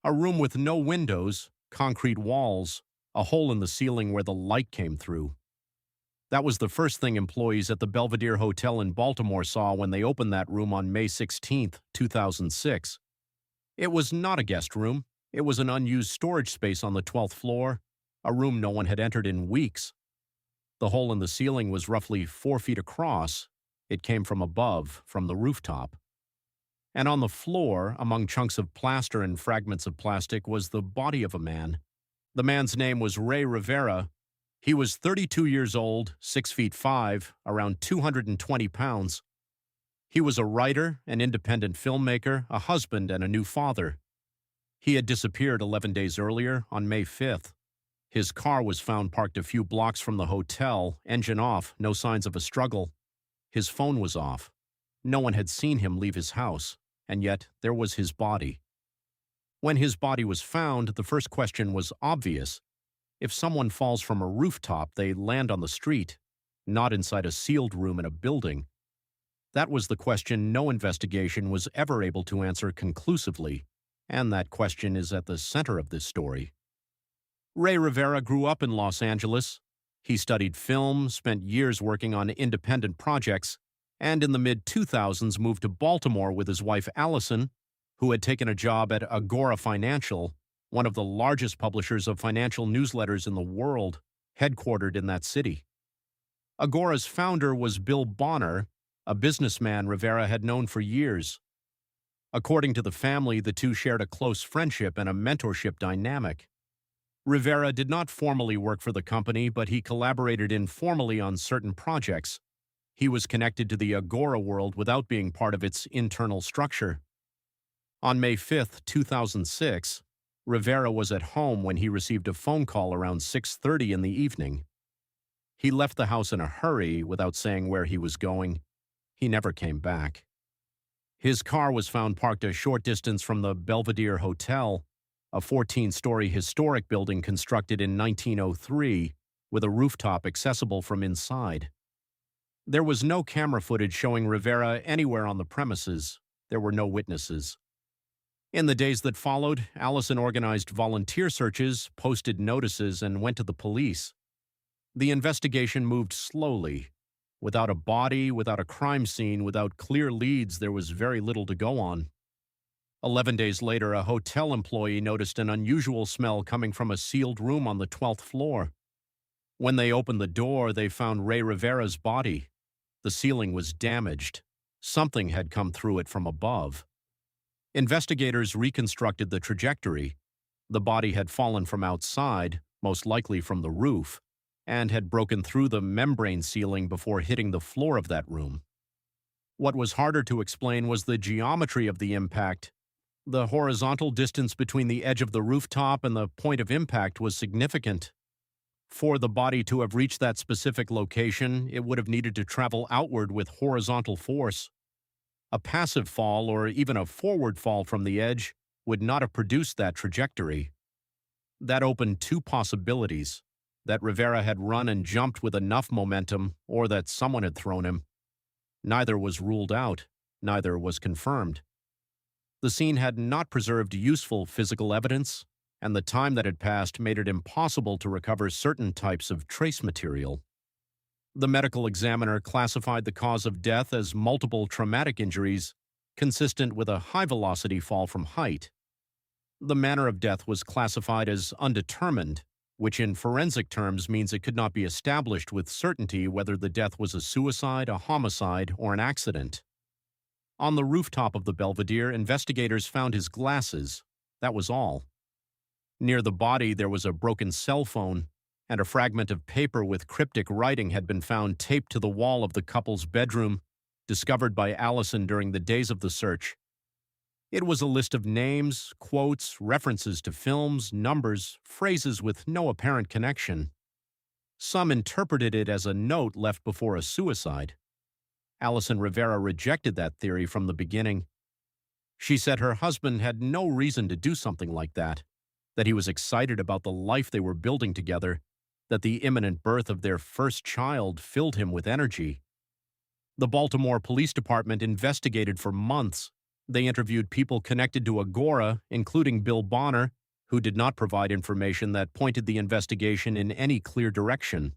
A room with no windows, concrete walls, a hole in the ceiling where the light came through. That was the first thing employees at the Belvedere Hotel in Baltimore saw when they opened that room on May 16, 2006. It was not a guest room. It was an unused storage space on the 12th floor, a room no one had entered in weeks. The hole in the ceiling was roughly 4 feet across. It came from above, from the rooftop. And on the floor, among chunks of plaster and fragments of plastic, was the body of a man. The man's name was Rey Rivera. He was 32 years old, 6 feet 5, around 220 pounds. He was a writer, an independent filmmaker, a husband, and a new father. He had disappeared 11 days earlier, on May 5th. His car was found parked a few blocks from the hotel, engine off, no signs of a struggle. His phone was off. No one had seen him leave his house, and yet there was his body. When his body was found, the first question was obvious. If someone falls from a rooftop, they land on the street, not inside a sealed room in a building. That was the question no investigation was ever able to answer conclusively, and that question is at the center of this story. Rey Rivera grew up in Los Angeles. He studied film, spent years working on independent projects, and in the mid-2000s moved to Baltimore with his wife Allison, who had taken a job at Agora Financial, one of the largest publishers of financial newsletters in the world, headquartered in that city. Agora's founder was Bill Bonner, a businessman Rivera had known for years. According to the family, the two shared a close friendship and a mentorship dynamic. Rivera did not formally work for the company, but he collaborated informally on certain projects. He was connected to the Agora world without being part of its internal structure. On May 5, 2006, Rivera was at home when he received a phone call around 6:30 in the evening. He left the house in a hurry without saying where he was going. He never came back. His car was found parked a short distance from the Belvedere Hotel, a 14-story historic building constructed in 1903 with a rooftop accessible from inside. There was no camera footage showing Rivera anywhere on the premises. There were no witnesses. In the days that followed, Allison organized volunteer searches, posted notices, and went to the police. The investigation moved slowly. Without a body, without a crime scene, without clear leads, there was very little to go on. 11 days later, a hotel employee noticed an unusual smell coming from a sealed room on the 12th floor. When they opened the door, they found Rey Rivera's body. The ceiling was damaged. Something had come through it from above. Investigators reconstructed the trajectory. The body had fallen from outside, most likely from the roof, and had broken through the membrane ceiling before hitting the floor of that room. What was harder to explain was the geometry of the impact. The horizontal distance between the edge of the rooftop and the point of impact was significant. For the body to have reached that specific location, it would have needed to travel outward with horizontal force. A passive fall, or even a forward fall from the edge, would not have produced that trajectory. That opened two possibilities: that Rivera had run and jumped with enough momentum, or that someone had thrown him. Neither was ruled out. Neither was confirmed. The scene had not preserved useful physical evidence, and the time that had passed made it impossible to recover certain types of trace material. The medical examiner classified the cause of death as multiple traumatic injuries consistent with a high-velocity fall from height. The manner of death was classified as undetermined, which in forensic terms means it could not be established with certainty whether the death was a suicide, a homicide, or an accident. On the rooftop of the Belvedere, investigators found his glasses. That was all. Near the body, there was a broken cell phone, and a fragment of paper with cryptic writing had been found taped to the wall of the couple's bedroom, discovered by Allison during the days of the search. It was a list of names, quotes, references to films, numbers, phrases with no apparent connection. Some interpreted it as a note left before a suicide. Allison Rivera rejected that theory from the beginning. She said her husband had no reason to do something like that he was excited about the life they were building together, that the imminent birth of their first child filled him with energy. The Baltimore Police Department investigated for months, They interviewed people connected to Agora, including Bill Bonner, who did not provide information that pointed the investigation in any clear direction.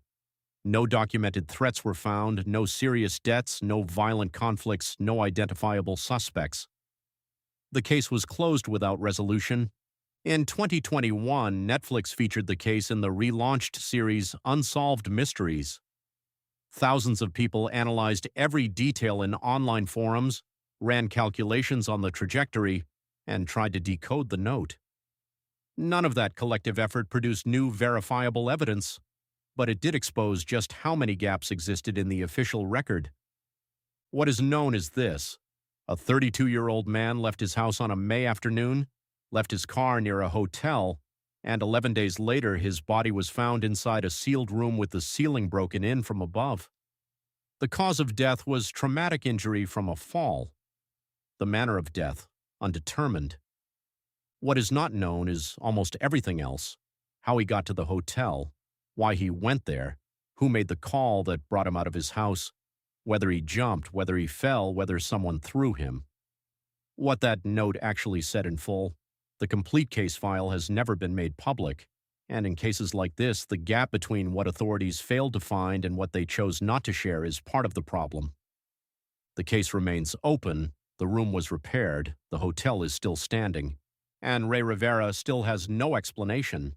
No documented threats were found, no serious deaths, no violent conflicts, no identifiable suspects. The case was closed without resolution. In 2021, Netflix featured the case in the relaunched series Unsolved Mysteries. Thousands of people analyzed every detail in online forums, ran calculations on the trajectory, and tried to decode the note. None of that collective effort produced new verifiable evidence, but it did expose just how many gaps existed in the official record. What is known is this: a 32-year-old man left his house on a May afternoon, left his car near a hotel, and 11 days later his body was found inside a sealed room with the ceiling broken in from above. The cause of death was traumatic injury from a fall. The manner of death, undetermined. What is not known is almost everything else: how he got to the hotel, why he went there, who made the call that brought him out of his house, whether he jumped, whether he fell, whether someone threw him. What that note actually said in full, the complete case file has never been made public, and in cases like this, the gap between what authorities failed to find and what they chose not to share is part of the problem. The case remains open, the room was repaired, the hotel is still standing, and Rey Rivera still has no explanation.